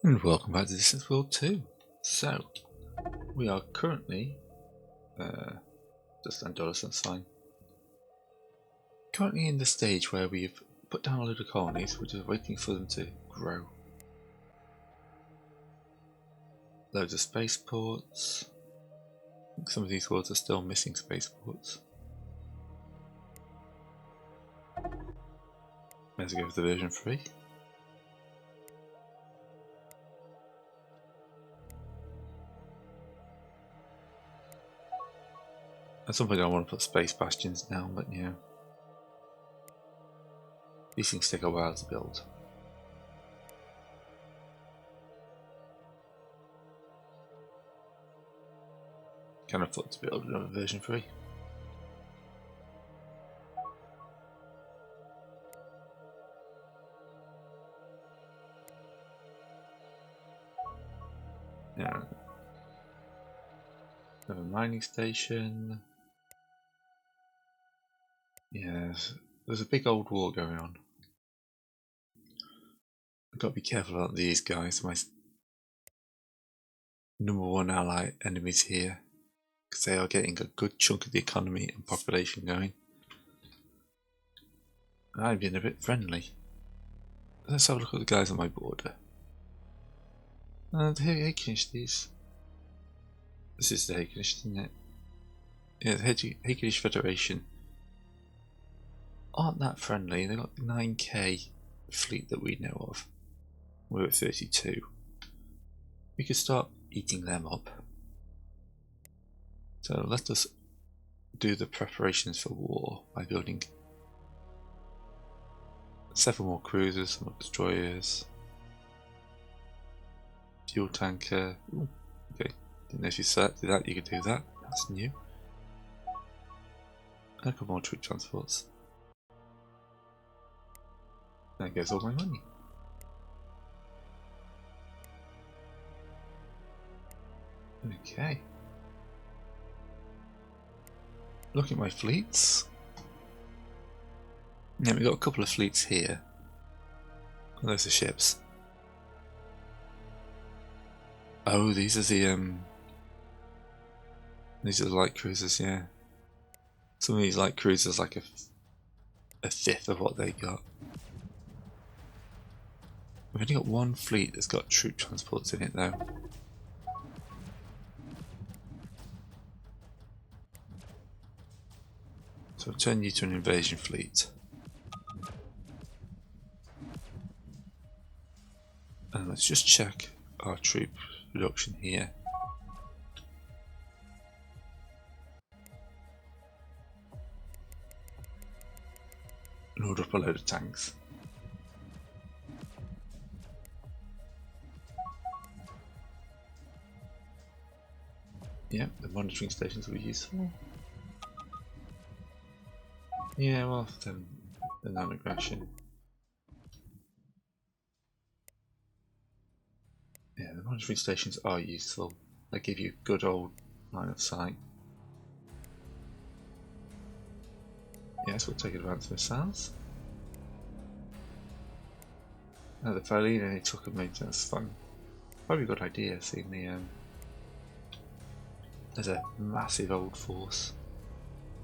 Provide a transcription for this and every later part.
And welcome back to Distance World 2. So, we are currently, just $10, that's fine. Currently in the stage where we've put down a load of colonies, we're just waiting for them to grow. Loads of spaceports. I think some of these worlds are still missing spaceports. Let's go with the version 3. At some point I want to put space bastions down, but yeah. These things take a while to build. Can't afford to build another version 3. Yeah. Another mining station. Yes, there's a big old war going on. I've got to be careful about these guys, my number one ally enemies here, because they are getting a good chunk of the economy and population going. And I've been a bit friendly. Let's have a look at the guys on my border. And the Hekinish, this is the Hekinish, isn't it? Yeah, the Hekinish Federation aren't that friendly. They've got 9k fleet that we know of. We're at 32. We could start eating them up. So let us do the preparations for war by building 7 more cruisers, some more destroyers, fuel tanker. Ooh, okay, didn't know if you selected that you could do that. That's new. And a couple more troop transports. There goes all my money. Okay. Look at my fleets. Yeah, we've got a couple of fleets here. Those are ships. Oh, these are the light cruisers, yeah. Some of these light cruisers like a fifth of what they got. We've only got one fleet that's got troop transports in it though. So I'll turn you to an invasion fleet. And let's just check our troop reduction here. And order up a load of tanks. Yeah, the monitoring stations will be useful. Yeah, well, then the non-aggression. Yeah, the monitoring stations are useful. They give you a good old line of sight. Yes, we'll take advanced missiles. Now the Faline and Atuuk maintenance fun. Probably a good idea seeing the there's a massive old force.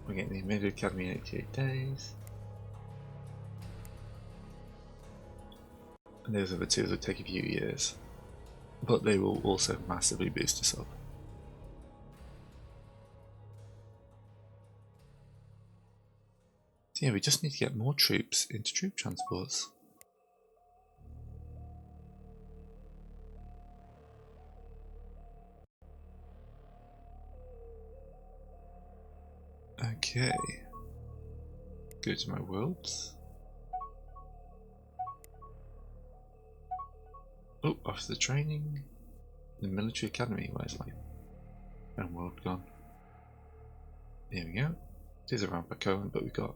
We're getting the Immediate Academy in 88 days. And those other two will take a few years. But they will also massively boost us up. So yeah, we just need to get more troops into troop transports. Okay. Go to my worlds. Oh, after the training. The military academy, where's my world gone? There we go. It is around Bacoan, but we've got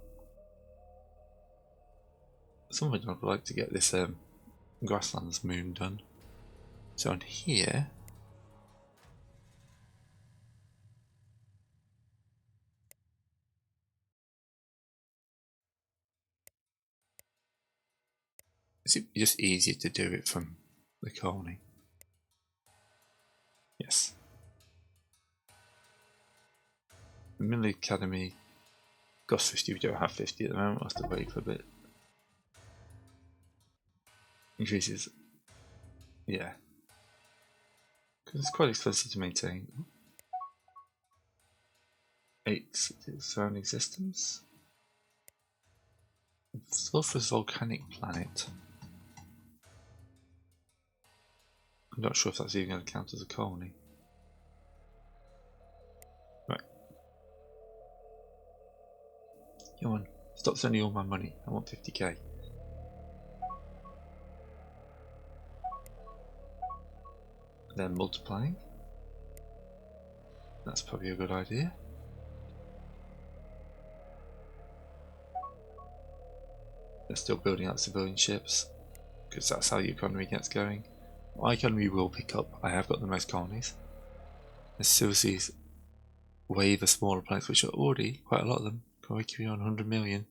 someone I'd like to get this grasslands moon done. So on here, it's just easier to do it from the colony. Yes. The Military Academy costs 50, we don't have 50 at the moment, we'll have to wait for a bit. Increases. Yeah. Because it's quite expensive to maintain. 8 surrounding systems. Sulphur's volcanic planet. I'm not sure if that's even going to count as a colony. Right. Come on, stop sending all my money. I want 50k. Then multiplying. That's probably a good idea. They're still building up civilian ships, because that's how the economy gets going. My economy will pick up. I have got the most colonies. There's seriously wave of smaller planets, which are already quite a lot of them. Going on 100 million.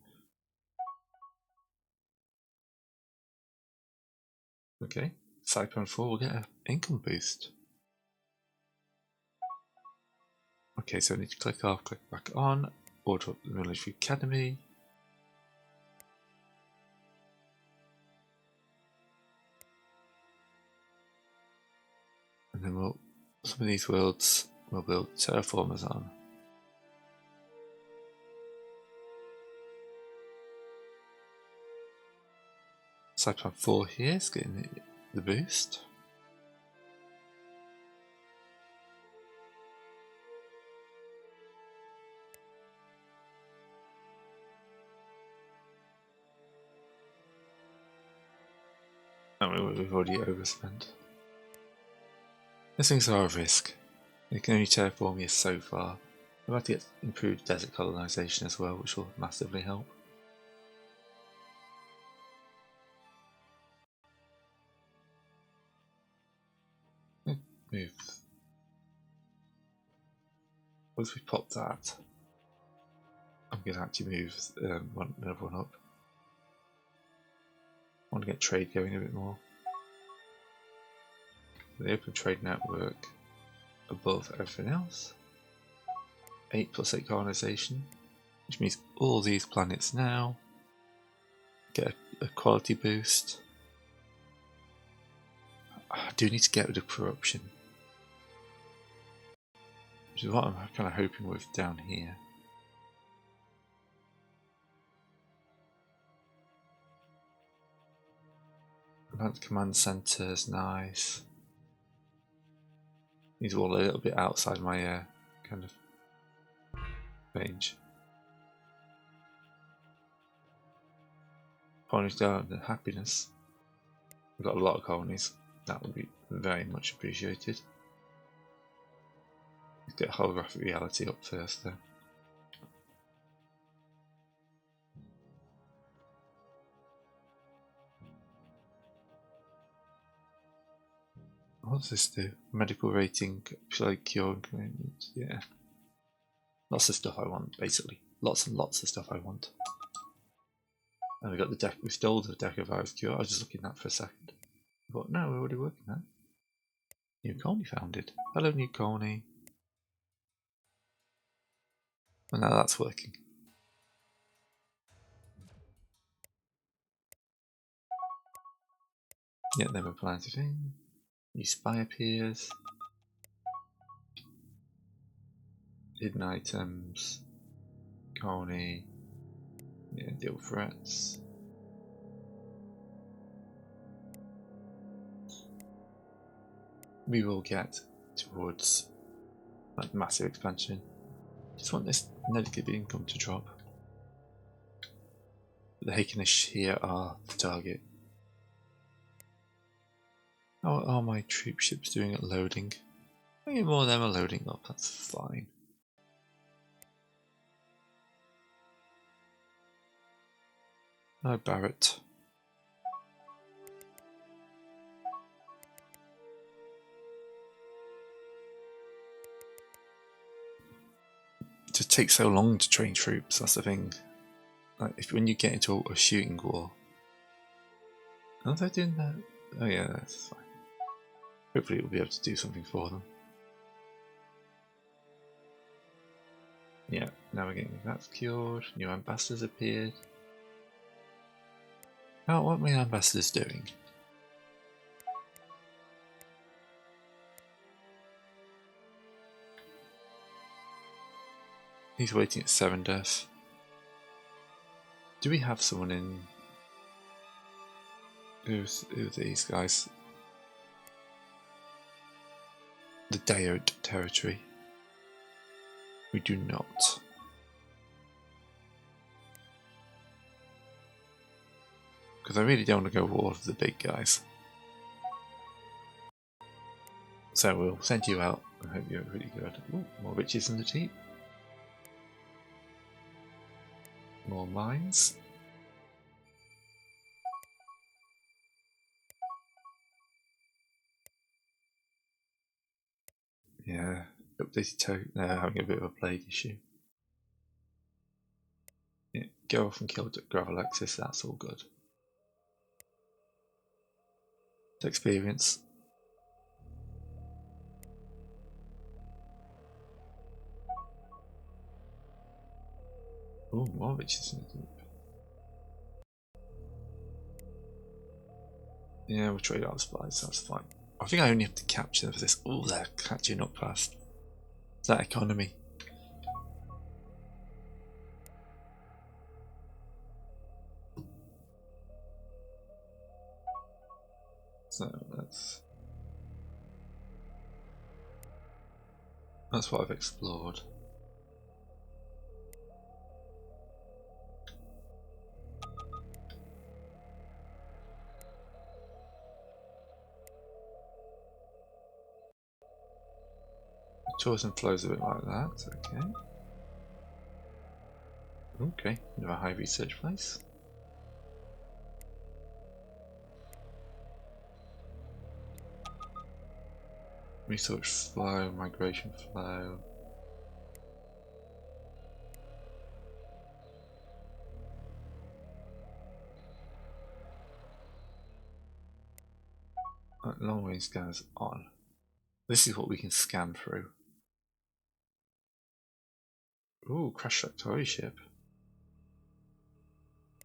Okay, Cyclone 4 will get an income boost. Okay, so I need to click off, click back on, order up the Military Academy. And then some of these worlds we'll build terraformers on. Cyclone 4 here is getting the boost. Oh, we've already overspent. These things are a risk. They can only terraform you so far. We're about to get improved desert colonisation as well, which will massively help. Move. Once we pop that, I'm going to actually move another one up. I want to get trade going a bit more. The open trade network above everything else. 8+8 colonisation, which means all these planets now get a quality boost. I do need to get rid of corruption, which is what I'm kind of hoping with down here. Advanced command center is nice. These are all a little bit outside my kind of range. Colonies down to happiness. We've got a lot of colonies. That would be very much appreciated. Let's get holographic reality up first though. What does this do? Medical rating, like cure and commitment. Yeah. Lots of stuff I want, basically. Lots and lots of stuff I want. And we got the deck, we stole the deck of virus cure. I was just looking at that for a second. But no, we're already working that. New colony founded. Hello, new colony. Well, now that's working. Yeah, then we're planting. New spy appears. Hidden items. Colony. Yeah, deal threats. We will get towards like massive expansion. Just want this negative income to drop. The Hakenish here are the target. How are my troop ships doing at loading? Maybe more of them are loading up, that's fine. No Barrett. It just takes so long to train troops, that's the thing. Like when you get into a shooting war. Are they doing that? Oh yeah, that's fine. Hopefully we'll be able to do something for them. Yeah, now we're getting that cured. New ambassadors appeared. Oh, what are my ambassadors doing? He's waiting at 7 death. Do we have someone in... Who are these guys? The Daot territory. We do not. Because I really don't want to go war with the big guys. So we'll send you out. I hope you're really good. Ooh, more riches in the deep. More mines. Yeah, updated they're having a bit of a plague issue. Yeah, go off and kill Gravelexis, that's all good. It's experience. Oh, more riches in the deep. Yeah, we'll trade out supplies, that's fine. I think I only have to capture them for this. Oh, they're catching up fast. It's that economy. So that's what I've explored. The tourism flows a bit like that, okay. Okay, another high research place. Research flow, migration flow. Long range scanners on. This is what we can scan through. Ooh, crash Factory ship.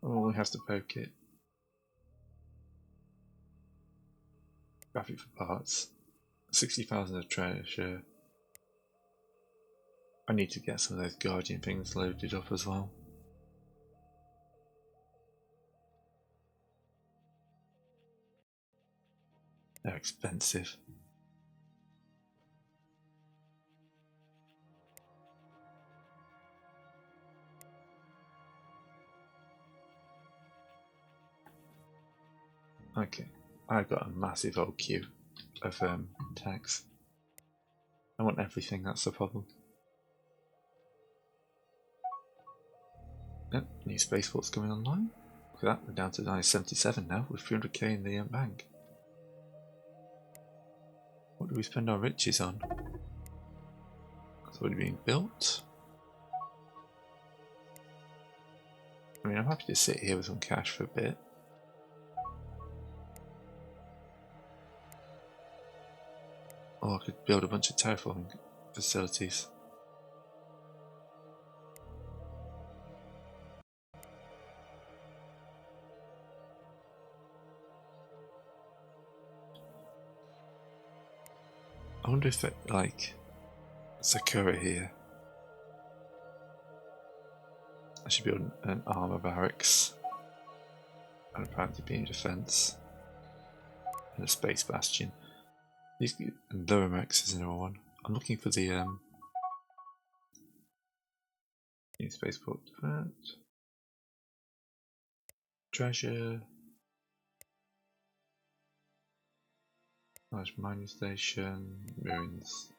Oh, we have to poke it. Graphic for parts. 60,000 of treasure. I need to get some of those Guardian things loaded up as well. They're expensive. Okay, I've got a massive old queue of tags. I want everything, that's the problem. Yep, new spaceport's coming online. Look at that, we're down to 977 now with 300k in the bank. What do we spend our riches on? That's already being built. I mean, I'm happy to sit here with some cash for a bit. Or I could build a bunch of terraforming facilities. I wonder if it, like, Sakura here. I should build an armor barracks. And apparently beam defense. And a space bastion. And Lower-Max is another one. I'm looking for the spaceport defense. Treasure. Large mining station. Ruins.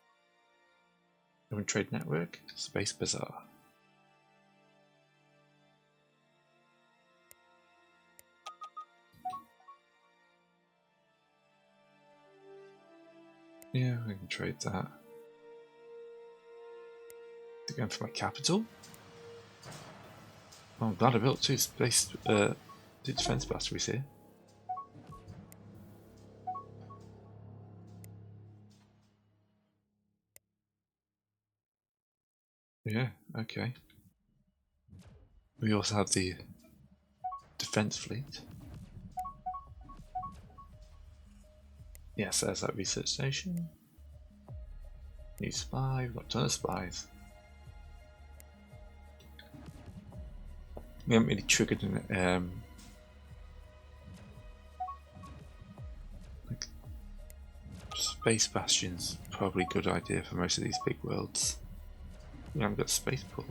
Human Trade Network. Space Bazaar. Yeah, we can trade that. Going for my capital. Oh, I'm glad I built two defense batteries here. Yeah, okay. We also have the defense fleet. Yes, there's that research station. New spy, we've got a ton of spies. We haven't really triggered an like space bastions. Probably a good idea for most of these big worlds. We haven't got spaceport.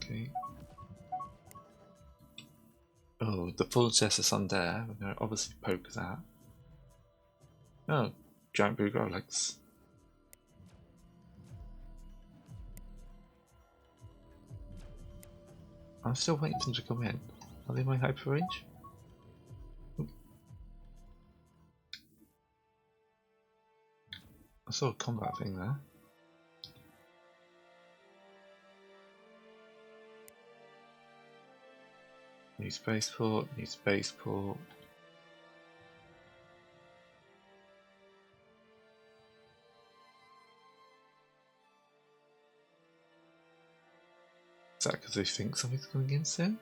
Okay. Oh, the full chest is on there. We're going to obviously poke that. Oh, giant blue Rolex. I'm still waiting for them to come in. Are they in my hyper range? I saw a combat thing there. New spaceport, new spaceport. Is that because they think something's coming in soon?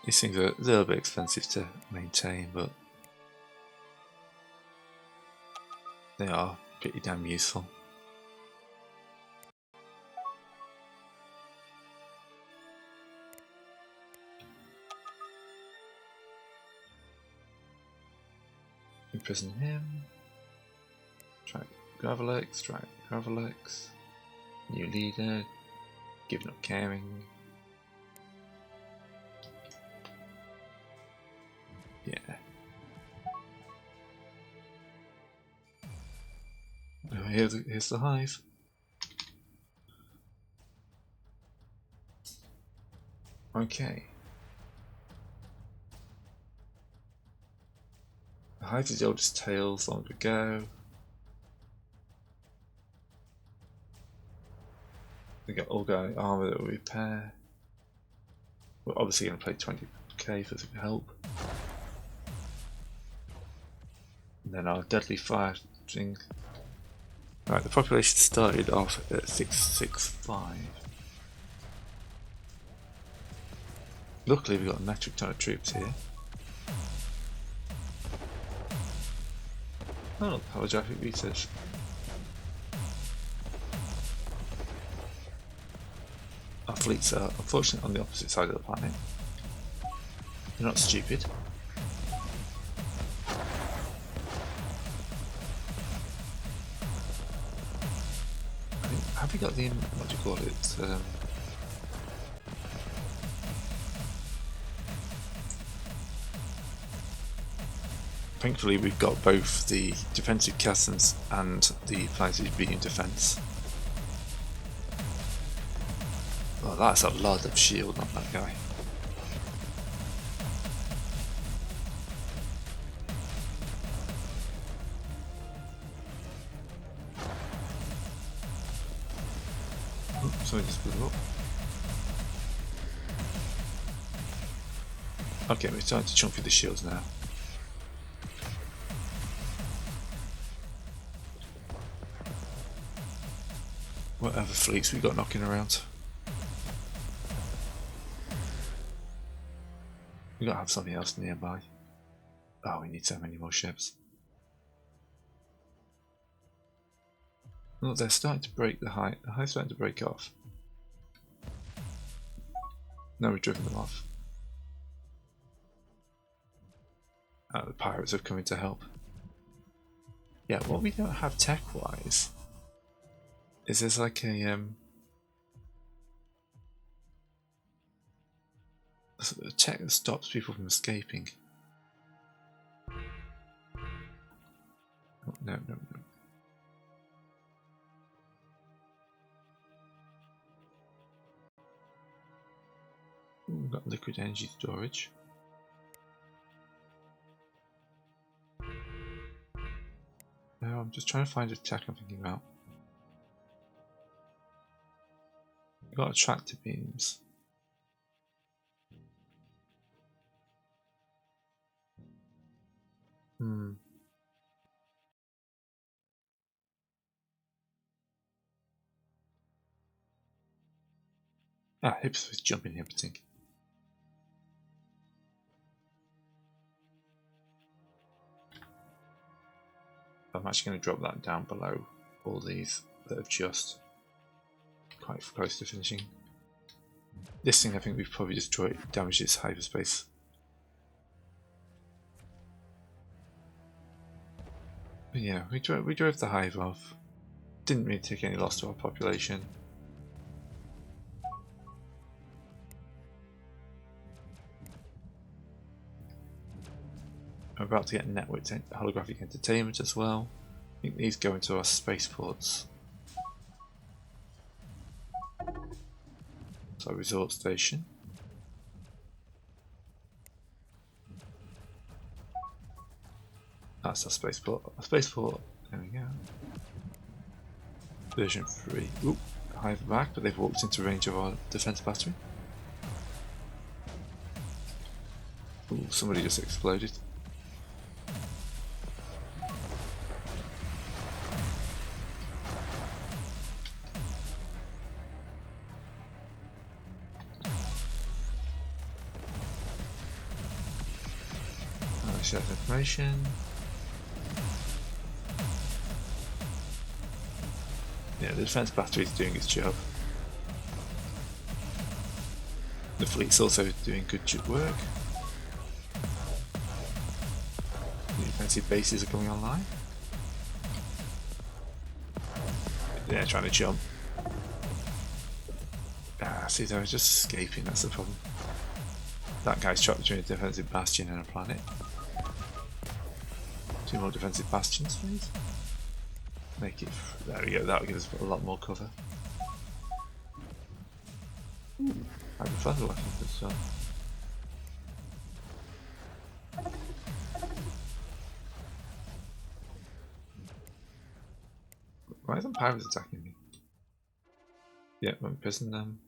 These things are a little bit expensive to maintain, but they are pretty damn useful. Imprison him. Track Gravelex, track Gravelex. New leader. Giving up caring. Yeah. Oh, here's the Hive. Okay. The Hive is the oldest tales long ago. We got organic armor that will repair. We're obviously going to play 20k for some help. And then our deadly fire thing. Right, the population started off at 665. Luckily we got a metric ton of troops here. Oh, holographic research. Our fleets are unfortunately on the opposite side of the planet. They're not stupid. Have we got the, what do you call it? Thankfully we've got both the defensive castles and the planetary beam defense. Oh, that's a lot of shield on that guy. Oops, sorry, just blew up. Okay, we're starting to chunk through the shields now. What other fleets we got knocking around? We gotta have something else nearby. Oh, we need so many more ships. Look, they're starting to break the Hive. The Hive's starting to break off. No, we've driven them off. Oh, the pirates have come in to help. Yeah, what we don't have tech-wise is there's like a tech that stops people from escaping. Oh, no. We've got liquid energy storage. No, I'm just trying to find a tech I'm thinking about. We've got attractor beams. Ah, hips was jumping here, I think. I'm actually going to drop that down below all these that are just quite close to finishing. This thing, I think we've probably destroyed, damaged its hyperspace. But yeah, we drove the hive off. Didn't really take any loss to our population. I'm about to get networked holographic entertainment as well. I think these go into our spaceports. So resort station. That's our spaceport. Our spaceport. There we go. Version 3. Oop, Hive back, but they've walked into range of our defense battery. Ooh, somebody just exploded. Shares information. Yeah, the defense battery is doing its job. The fleet's also doing good work. The defensive bases are coming online. Yeah, trying to jump. Ah, see, they're just escaping, that's the problem. That guy's trapped between a defensive bastion and a planet. 2 more defensive bastions, please. Make it. There we go, that'll give us a lot more cover. I'd be fun looking for stuff. Why isn't pirates attacking me? Yeah, I'm pissing them.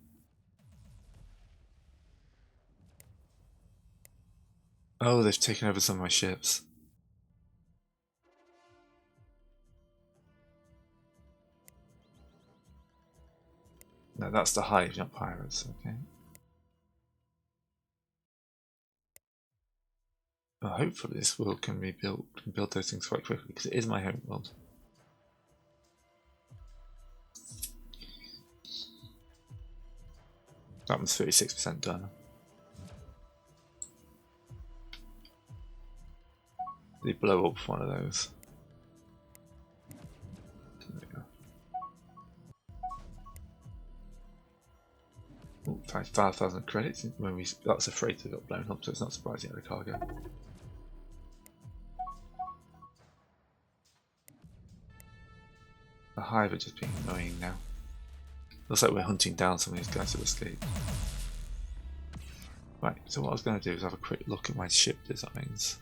Oh, they've taken over some of my ships. No, that's the Hive, not pirates, okay. Well, hopefully this world can rebuild, can build those things quite quickly, because it is my home world. That one's 36% done. They blow up one of those. There we go. Ooh, 5,000 credits when we. That's a freighter that got blown up, so it's not surprising at the cargo. The Hive are just being annoying now. Looks like we're hunting down some of these guys who escaped. Right, so what I was going to do is have a quick look at my ship designs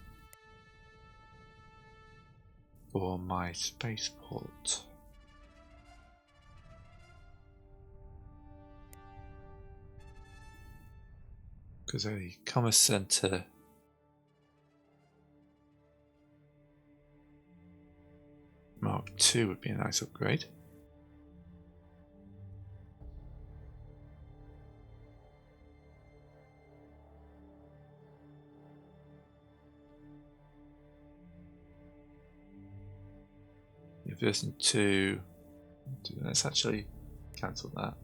for my spaceport. Because a commerce center Mark II would be a nice upgrade. Yeah, version 2. Let's actually cancel that.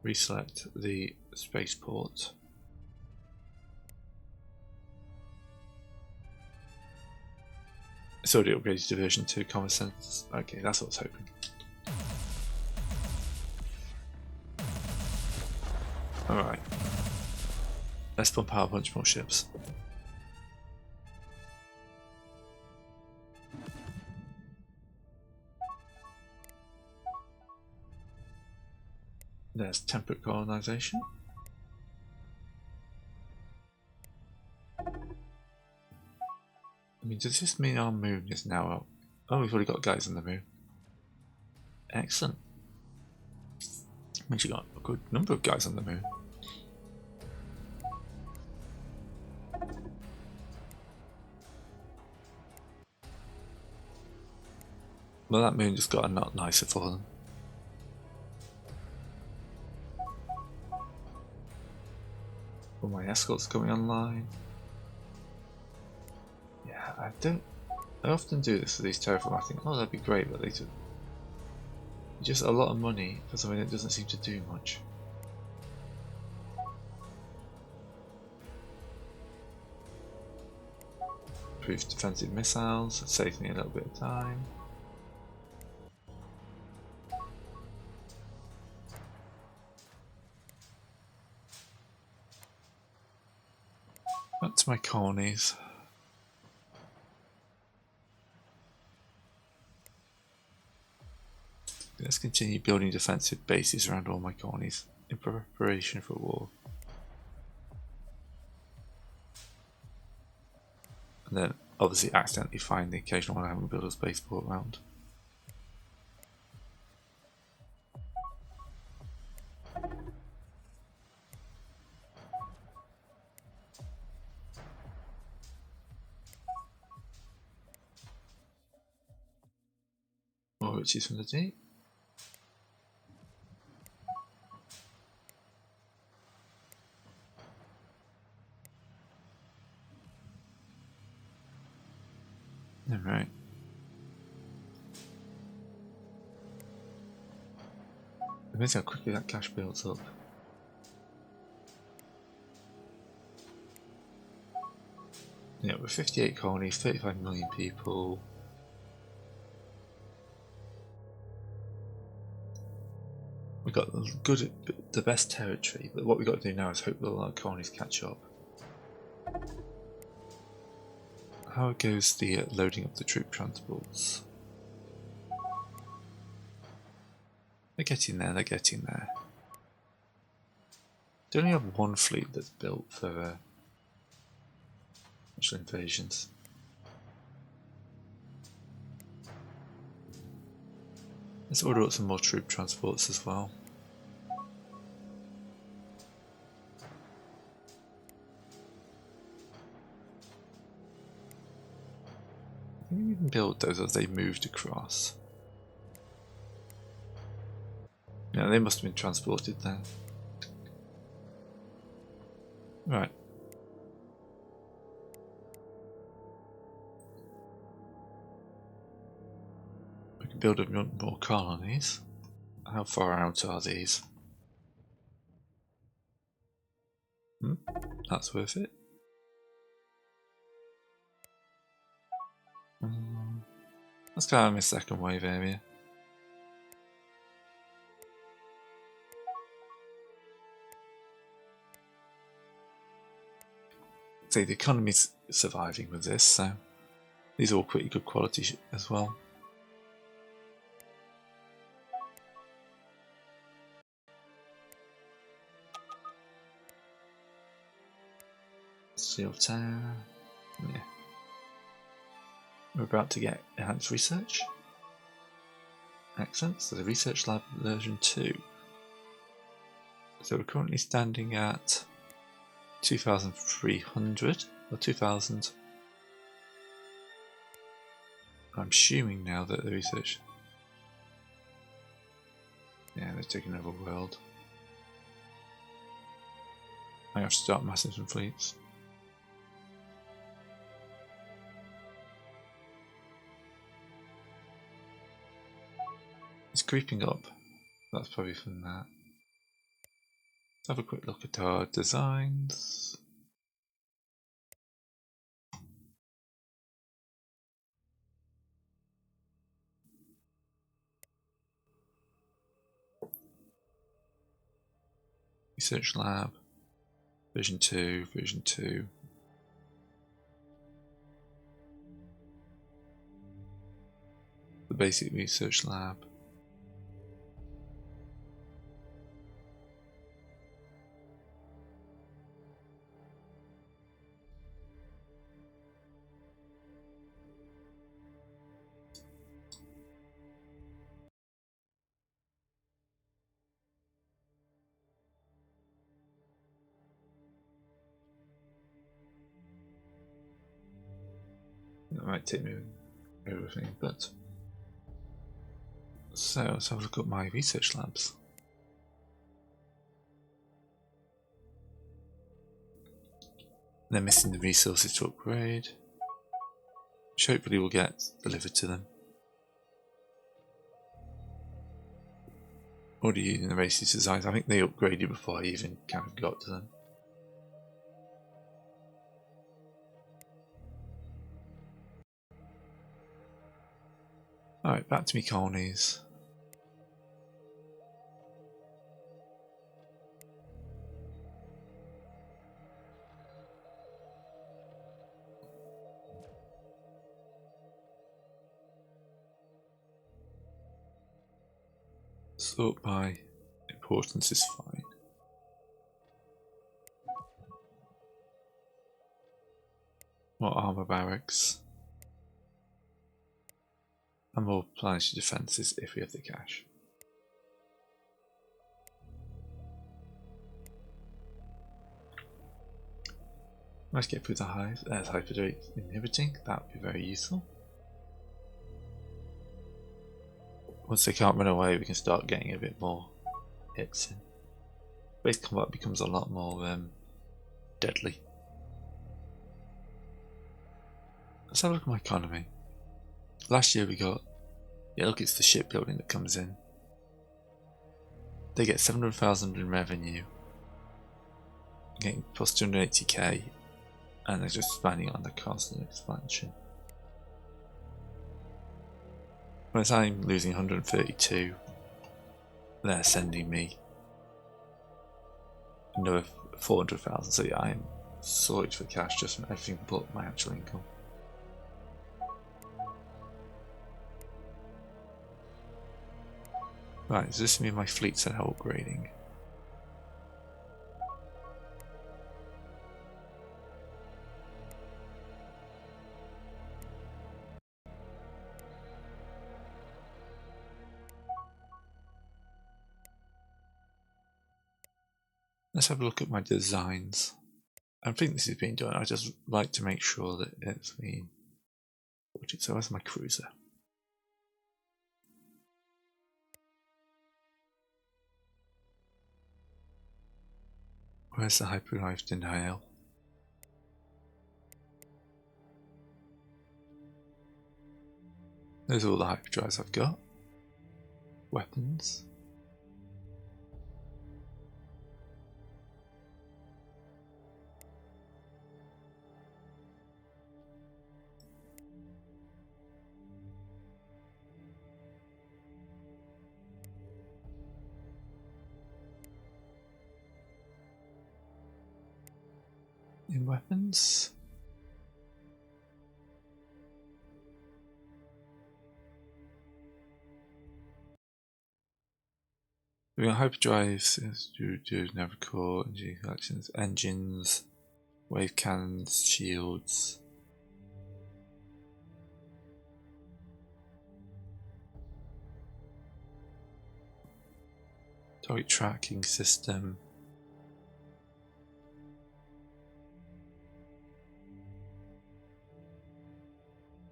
Reselect the spaceport. It's already upgraded to version 2 common sense. Okay, that's what I was hoping. Alright. Let's pump out a bunch more ships. There's temperate colonisation. I mean, does this mean our moon is now up? Oh, we've already got guys on the moon. Excellent. Means you got a good number of guys on the moon. Well, that moon just got a lot nicer for them. Well, my escort's coming online. Yeah, I often do this for these terraform. I think, oh, that'd be great, but they do just a lot of money for something that doesn't seem to do much. Improved defensive missiles, it saves me a little bit of time. Back to my colonies. Let's continue building defensive bases around all my colonies in preparation for war. And then obviously accidentally find the occasional one I haven't built a spaceport around. More riches from the deep. Alright. Amazing how quickly that cash builds up. Yeah, we're 58 colonies, 35 million people. We've got the best territory, but what we've got to do now is hope that our colonies catch up. How goes the loading of the troop transports? They're getting there, they're getting there. They only have one fleet that's built for actual invasions. Let's order up some more troop transports as well. I think we can build those as they moved across. Yeah, they must have been transported then. Right. We can build up more colonies. How far out are these? That's worth it. Let's go in my second wave area. See, the economy's surviving with this, so these are all pretty good quality as well. Steel tower. Yeah. We're about to get enhanced research. Excellent. So the research lab version 2. So we're currently standing at 2,300 or 2,000. I'm assuming now that the research. Yeah, they're taking over the world. I have to start massing some fleets. It's creeping up. That's probably from that. Let's have a quick look at our designs. Research lab, version 2, version 2. The basic research lab. might take me everything, but so let's have a look at my research labs. They're missing the resources to upgrade, which hopefully will get delivered to them. Already using the racist designs. I think they upgraded before I even kind of got to them. Alright, back to me colonies. Sort by importance is fine. More armor barracks. And more planetary defences if we have the cash. Let's get through the Hive. There's hyperdrive inhibiting, that would be very useful. Once they can't run away, we can start getting a bit more hits in. Base combat becomes a lot more deadly. Let's have a look at my economy. Last year we got, yeah, look, it's the shipbuilding that comes in. They get 700,000 in revenue, getting plus 280k, and they're just expanding on the constant expansion. Whereas I'm losing 132, they're sending me another 400,000, so yeah, I'm sorted for cash just from everything but my actual income. Right, does this mean my fleets are now upgrading? Let's have a look at my designs. I think this is being done. I just like to make sure that it's been sorted. So where's my cruiser? Where's the hyperdrive denial? There's all the hyperdrives I've got. Weapons. In weapons. We got hyperdrives, do Navicore, energy collections, engines, wave cannons, shields. Target tracking system.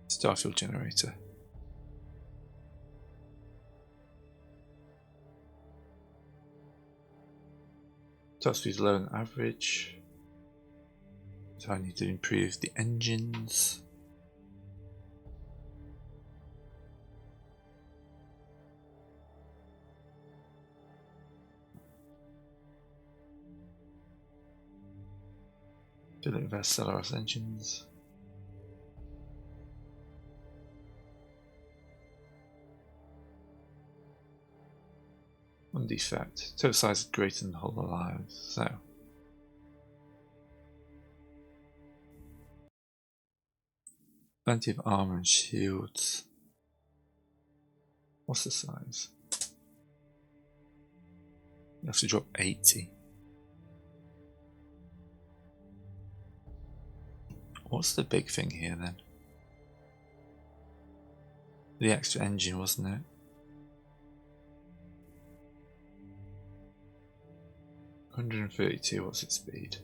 Starfield generator. Top speed lower than average. So I need to improve the engines. Building invest Stellaris engines. One defect. Total size is greater than the whole alliance. So plenty of armor and shields. What's the size? You have to drop 80. What's the big thing here then? The extra engine, wasn't it? 132, what's its speed?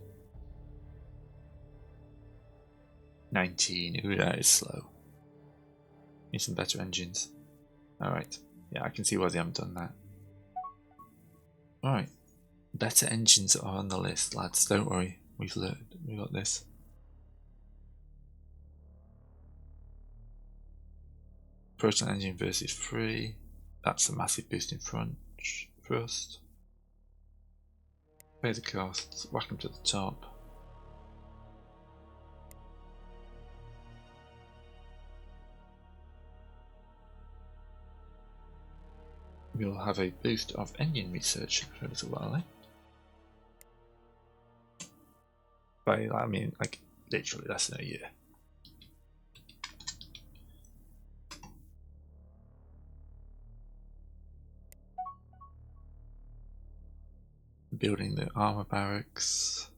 19, ooh, that is slow. Need some better engines. Alright. Yeah, I can see why they haven't done that. Alright. Better engines are on the list, lads. Don't worry. We've learned. We got this. Proton engine versus 3. That's a massive boost in front thrust. Pay the costs. Whack them to the top. We'll have a boost of engine research for a little while, By I mean, like, literally less than a year. Building the armor barracks.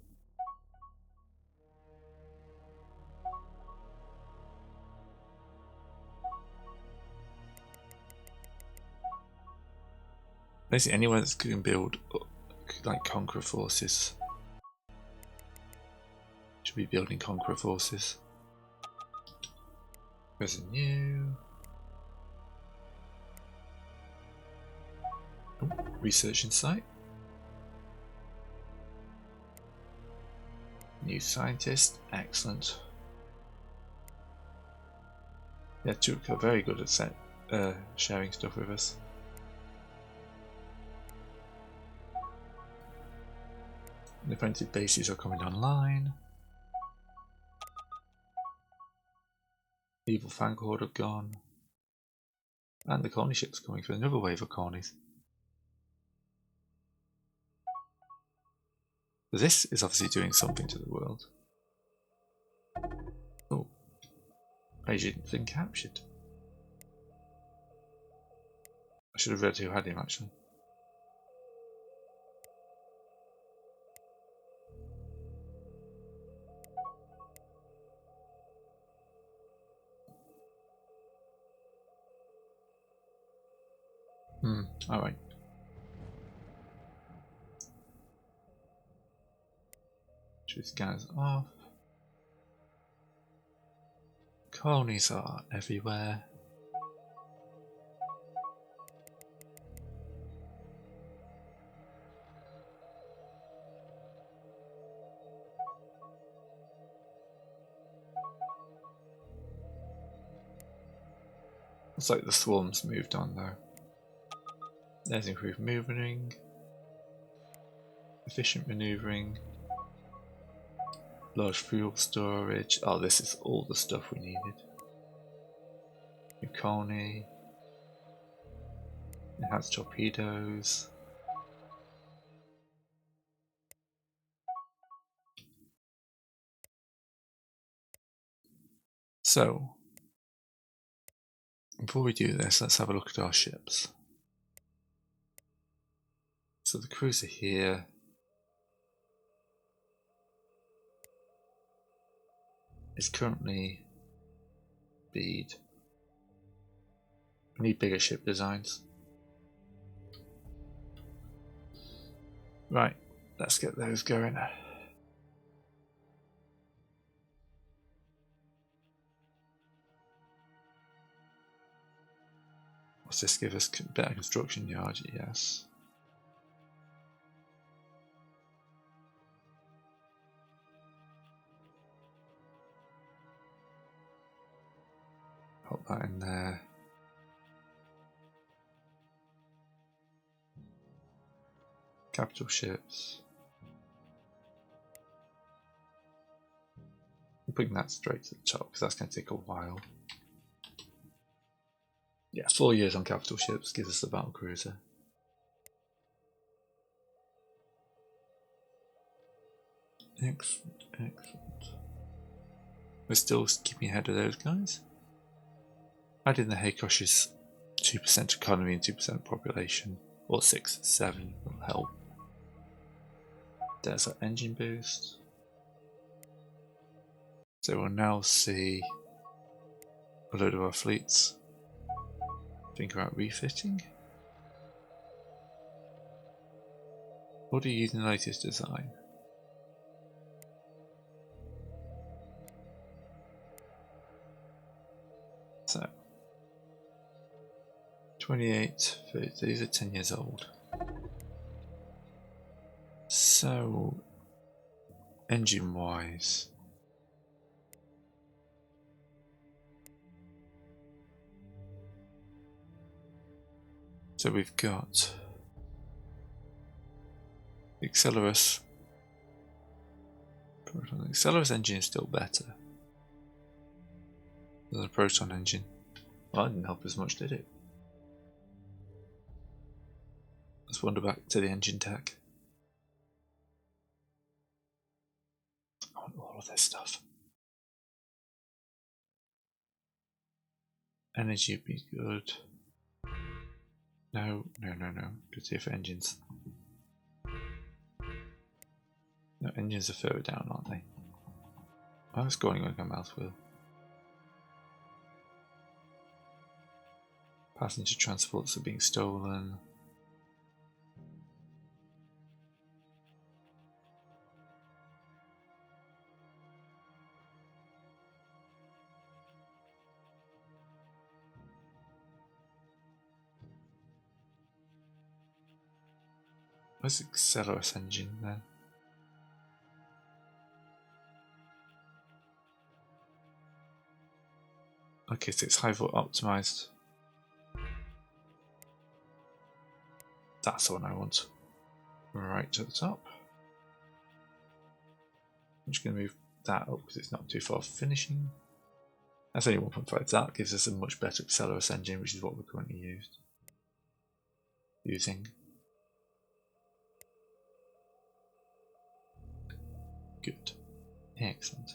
Basically, anywhere that can build, like, conqueror forces. Should be building conqueror forces. There's a new researching site. New scientist, excellent. Yeah, Atuuk are very good at sharing stuff with us. Independent bases are coming online. Evil Fang Horde have gone. And the colony ship's coming for another wave of colonies. This is obviously doing something to the world. Oh. Agent's been captured. I should have read who had him actually. Alright. These guys off. Colonies are everywhere. Looks like the swarms moved on though. There's improved maneuvering, efficient maneuvering, large fuel storage. Oh, this is all the stuff we needed. New colony, enhanced torpedoes. So, before we do this, let's have a look at our ships. So the cruiser here is currently speed. We need bigger ship designs. Right, let's get those going. What's this give us? Better construction yard, yes. Put that in there. Capital ships. I'm putting that straight to the top because that's going to take a while. Yeah, 4 years on capital ships gives us the battle cruiser. Excellent, excellent. We're still keeping ahead of those guys. Adding the Haykosh's 2% economy and 2% population, or 6, 7 will help. There's our engine boost. So we'll now see a load of our fleets think about refitting. Or do you use the latest design? So 28, 30, these are 10 years old. So, engine wise, so we've got the Wekkarus. The Wekkarus engine is still better than the Proton engine. Well, that didn't help as much, did it? Let's wander back to the engine tech. I want all of this stuff. Energy would be good. No. Good here for engines. No, engines are further down, aren't they? I was going on a mouth wheel. Passenger transports are being stolen. Where's the Wekkarus engine then? Okay, so it's Hive optimized. That's the one I want. Right to the top. I'm just going to move that up because it's not too far finishing. That's only 1.5. That gives us a much better Wekkarus engine, which is what we're currently using. Good. Excellent.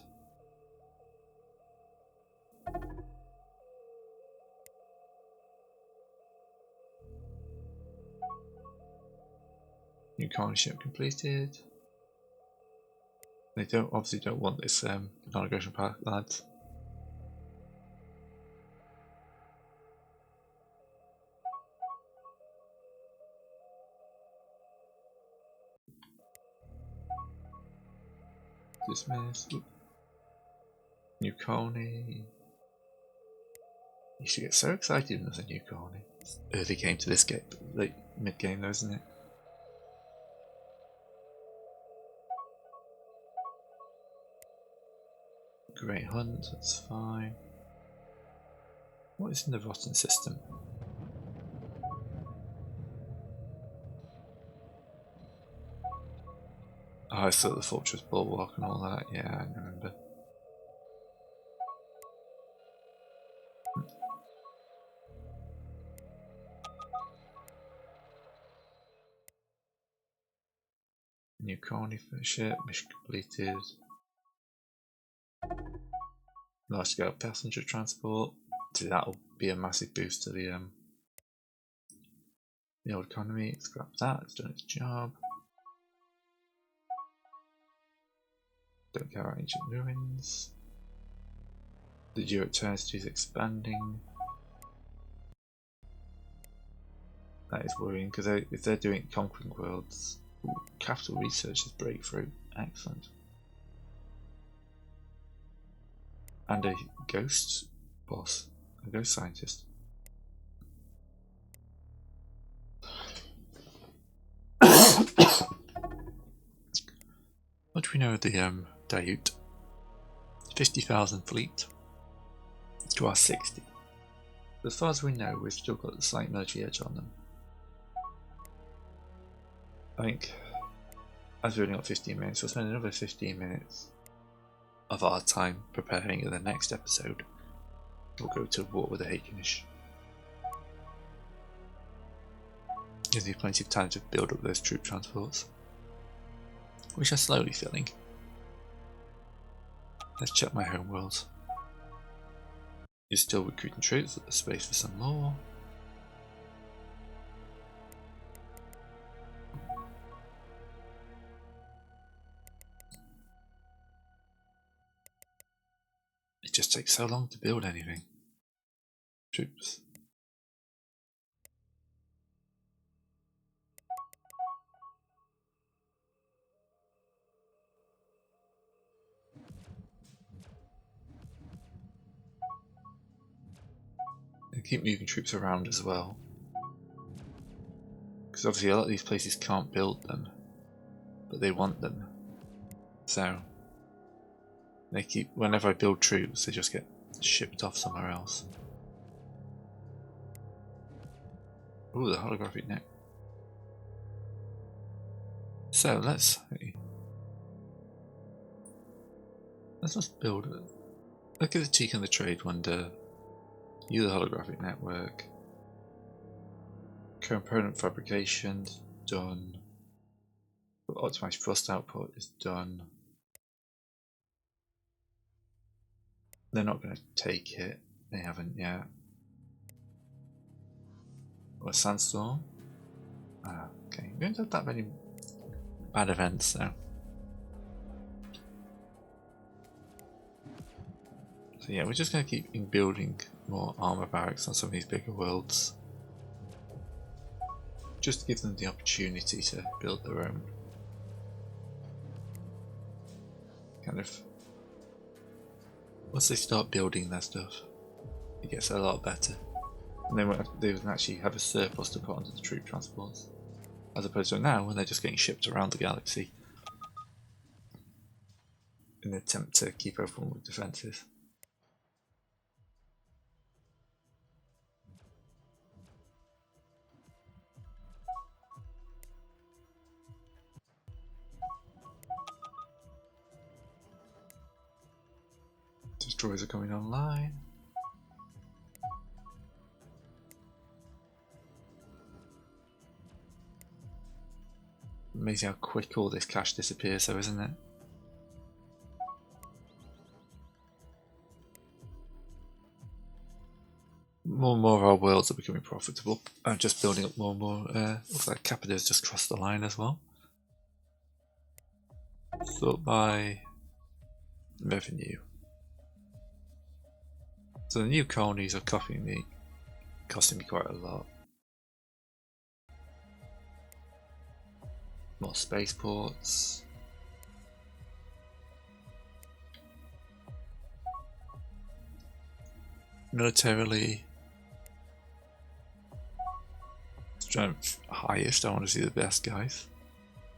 New colony ship completed. They obviously don't want this non-aggression pact, lads. Dismiss. New colony. You should get so excited when there's a new colony. It's early game to this game, late mid game though, isn't it? Great hunt, that's fine. What is in the rotten system? Oh, I saw the fortress bulwark and all that. Yeah, I remember. New colony for ship, mission completed. Large scale passenger transport. So that'll be a massive boost to the old economy. Scrap that, it's done its job. Don't care about ancient ruins. The geoeternity is expanding. That is worrying because if they're doing conquering worlds, capital research is breakthrough. Excellent. And a ghost boss, a ghost scientist. What do we know of the Atuuk? 50,000 fleet to our 60. As far as we know, we've still got the slight military edge on them. I think, as we've only got 15 minutes, we'll spend another 15 minutes of our time preparing the next episode. We'll go to war with the Hakenish. Gives me plenty of time to build up those troop transports, which are slowly filling. Let's check my home world. You're still recruiting troops, but there's space for some more. It just takes so long to build anything. Troops. And keep moving troops around as well. Because obviously a lot of these places can't build them, but they want them. So they keep, whenever I build troops, they just get shipped off somewhere else. Ooh, the holographic net. So let's just build it. Look at the cheek and the trade wonder. You the holographic network. Component fabrication done. Optimized thrust output is done. They're not going to take it. They haven't yet. Or sandstorm. Ah, okay. We don't have that many bad events though. So yeah, we're just going to keep building more armor barracks on some of these bigger worlds. Just to give them the opportunity to build their own kind of. Once they start building their stuff, it gets a lot better. And then they would actually have a surplus to put onto the troop transports. As opposed to now, when they're just getting shipped around the galaxy in an attempt to keep everyone with defences. Destroyers are coming online. Amazing how quick all this cash disappears though, isn't it? More and more of our worlds are becoming profitable. I'm just building up more and more. Looks like Capita's just crossed the line as well. Sort by revenue. So the new colonies are costing me quite a lot. More spaceports. Militarily. Strength highest, I want to see the best guys.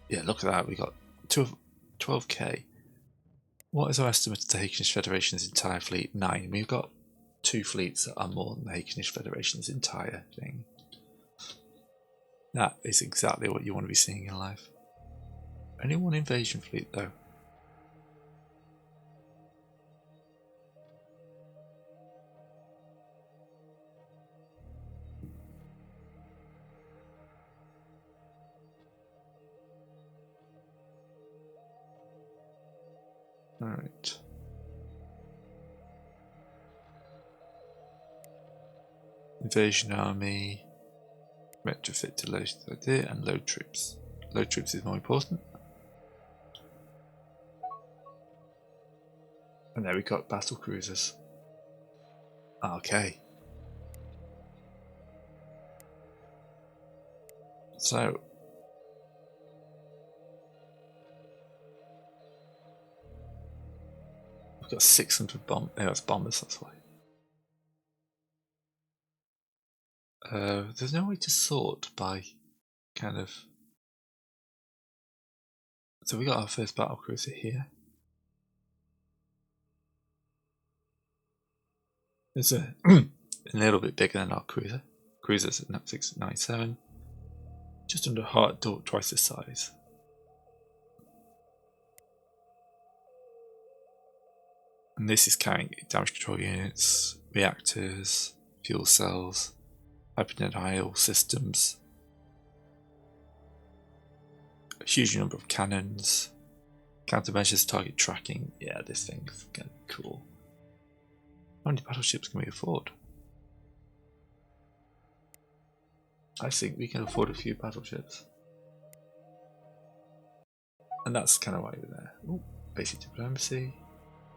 Yeah, look at that, we got 12k. What is our estimate of the Hakonish Federation's entire fleet? 9. We've got 2 fleets that are more than the Hakonish Federation's entire thing. That is exactly what you want to be seeing in life. Only 1 invasion fleet though. Alright. Invasion army. Retrofit to load idea and load troops. Load troops is more important. And there we got battle cruisers. Okay. So we've got 600 bombers. Oh, that's bombers, that's why. There's no way to sort by kind of. So we got our first battle cruiser here. It's a little bit bigger than our cruiser. Cruiser's at 697. Just under twice the size. And this is carrying damage control units, reactors, fuel cells, hyperdenial systems, a huge number of cannons, countermeasures, target tracking. Yeah, this thing's gonna be cool. How many battleships can we afford? I think we can afford a few battleships. And that's kind of why we're there. Ooh, basic diplomacy.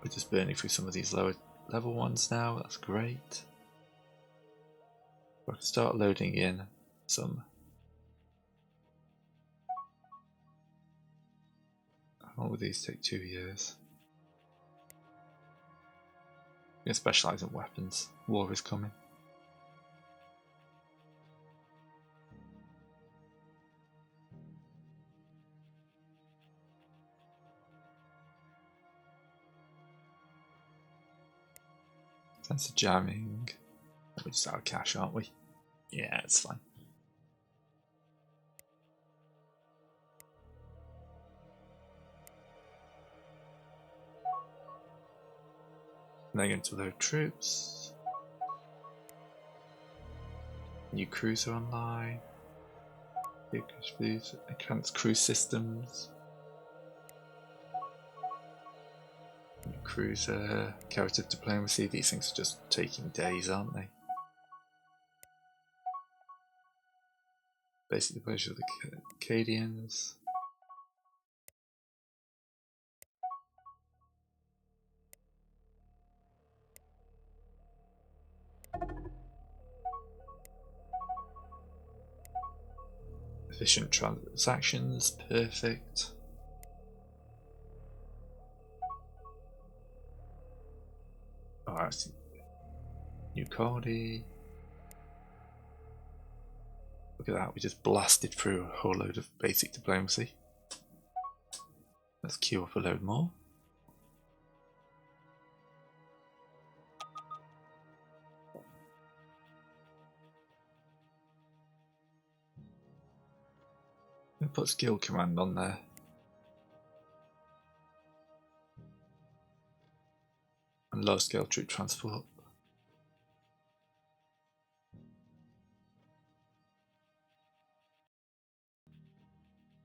We're just burning through some of these lower level ones now, that's great. We can start loading in some. How long will these take? 2 years. We're going to specialise in weapons. War is coming. Sense of jamming. We're just out of cash, aren't we? Yeah, it's fine. And then into load troops. New cruiser online. Enhanced cruise systems. New cruiser. Character diplomacy. These things are just taking days, aren't they? Basically, the pleasure of the Acadians. Efficient transactions, perfect. Oh, I see. New Cardi. Look at that, we just blasted through a whole load of basic diplomacy. Let's queue up a load more. We'll put skill command on there. And low scale troop transport.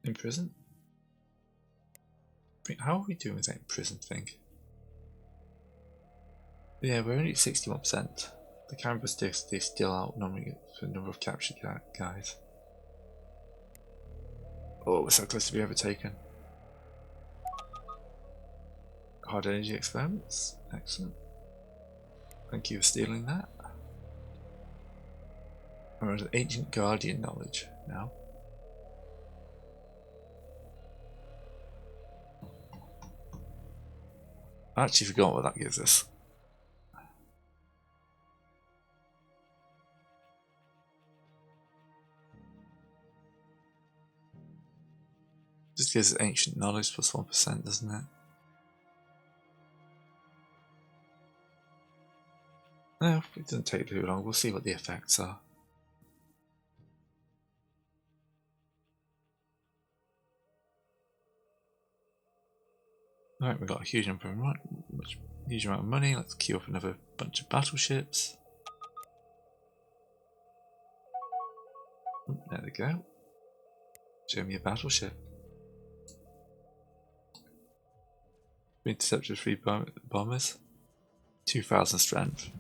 In prison? How are we doing with that in prison thing? Yeah, we're only at 61%. The camera sticks, they still outnumbering it for the number of captured guys. Oh, we're so close to be overtaken. Hard energy experiments, excellent. Thank you for stealing that. We're at ancient guardian knowledge now. I actually forgot what that gives us. Just gives us ancient knowledge plus 1%, doesn't it? No, it doesn't take too long. We'll see what the effects are. Alright, we've got a huge amount of money. Let's queue up another bunch of battleships. There we go. Show me a battleship. Intercepted 3 bombers. 2,000 strength.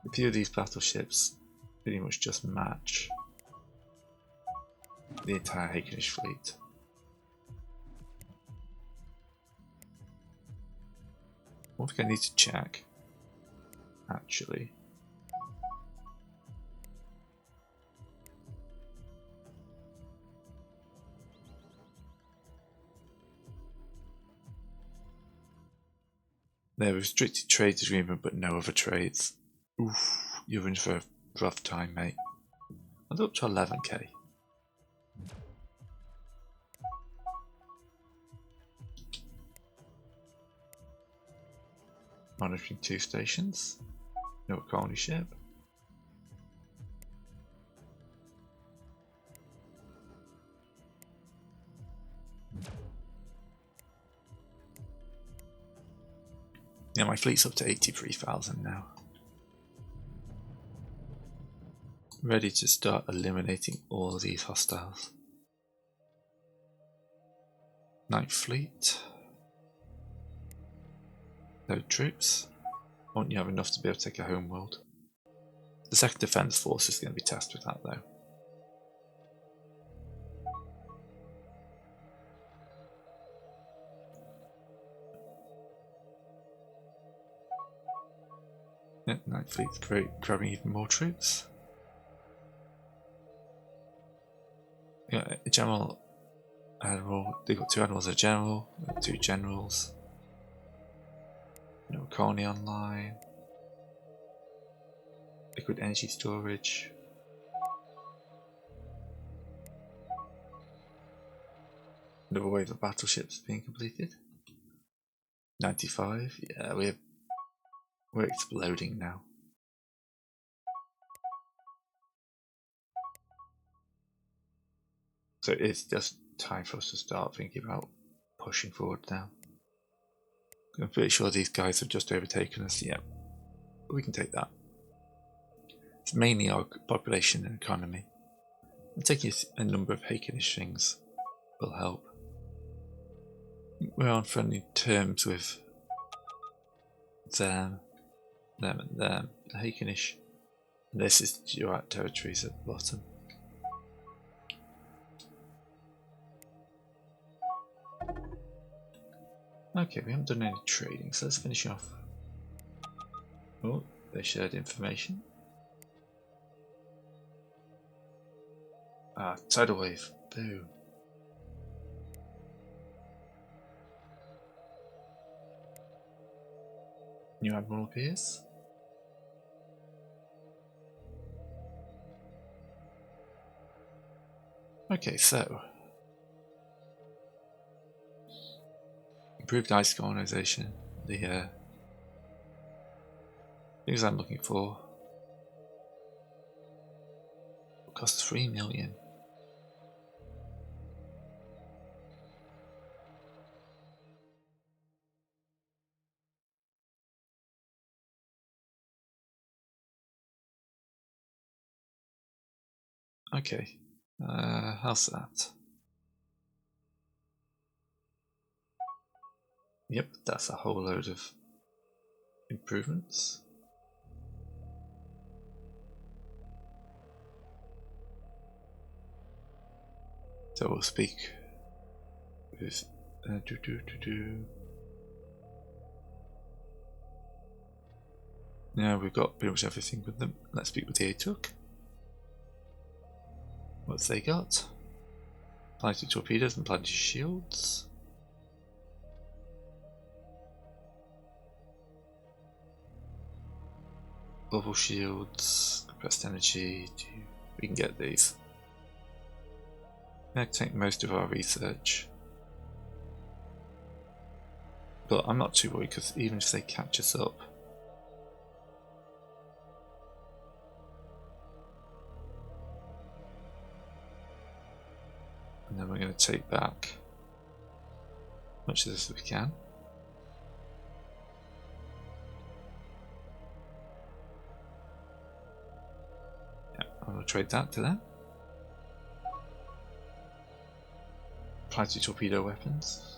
A few of these battleships pretty much just match the entire Hakenish fleet. One thing I need to check, actually. They're restricted trade agreement, but no other trades. Oof, you're in for a rough time, mate. I'm up to 11k. Monitoring 2 stations. No colony ship. Yeah, my fleet's up to 83,000 now. Ready to start eliminating all of these hostiles. Night Fleet. No troops. Won't you have enough to be able to take a home world? The 2nd Defence Force is going to be tasked with that though. Yeah, Night Fleet's grabbing even more troops. Yeah, a general, admiral. They've got 2 admirals, a general, 2 generals. No colony online. Liquid energy storage. Another wave of battleships being completed. 95. Yeah, we have We're exploding now. So it's just time for us to start thinking about pushing forward now. I'm pretty sure these guys have just overtaken us. Yeah, we can take that. It's mainly our population and economy. And taking a number of Hakenish things will help. We're on friendly terms with them, and them. The Hakenish. And this is the Atuuk territories at the bottom. Okay, we haven't done any trading, so let's finish off. Oh, they shared information. Ah, tidal wave. Boo. New admiral appears. Okay, so improved ice colonization. The things I'm looking for will cost 3 million. Okay, how's that? Yep, that's a whole load of improvements. So we'll speak with Now we've got pretty much everything with them. Let's speak with the Atuuk. What's they got? Planetary torpedoes and planetary shields. Bubble shields, compressed energy. We can get these. They take most of our research. But I'm not too worried because even if they catch us up, and then we're going to take back as much of this as we can. Yeah, I'm going to trade that to them. Planetary torpedo weapons.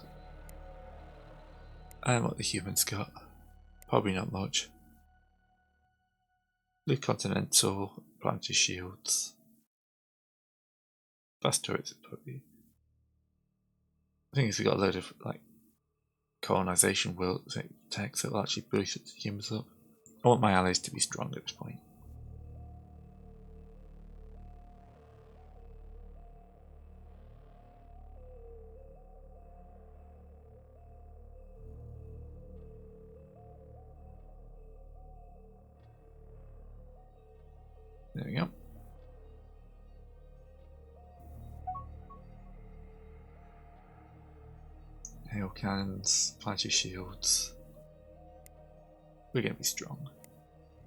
And what the humans got. Probably not much. Blue Continental, planetary shields. Fast turrets probably. I think if we got a load of like colonization will tech that will actually boost the humans up. I want my allies to be strong at this point. There we go. Hail cannons, planetary shields. We're going to be strong.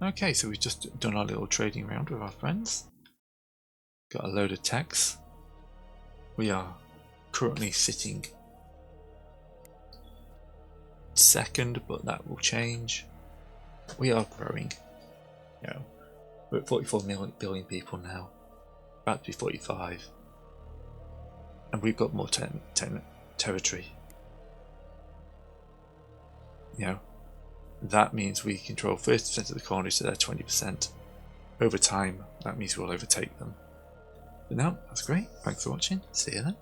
Okay, so we've just done our little trading round with our friends. Got a load of techs. We are currently sitting second, but that will change. We are growing. You know, we're at 44 billion people now. About to be 45. And we've got more territory. You know, that means we control 30% of the colony, so they're 20%. Over time, that means we'll overtake them. But no, that's great. Thanks for watching. See you then.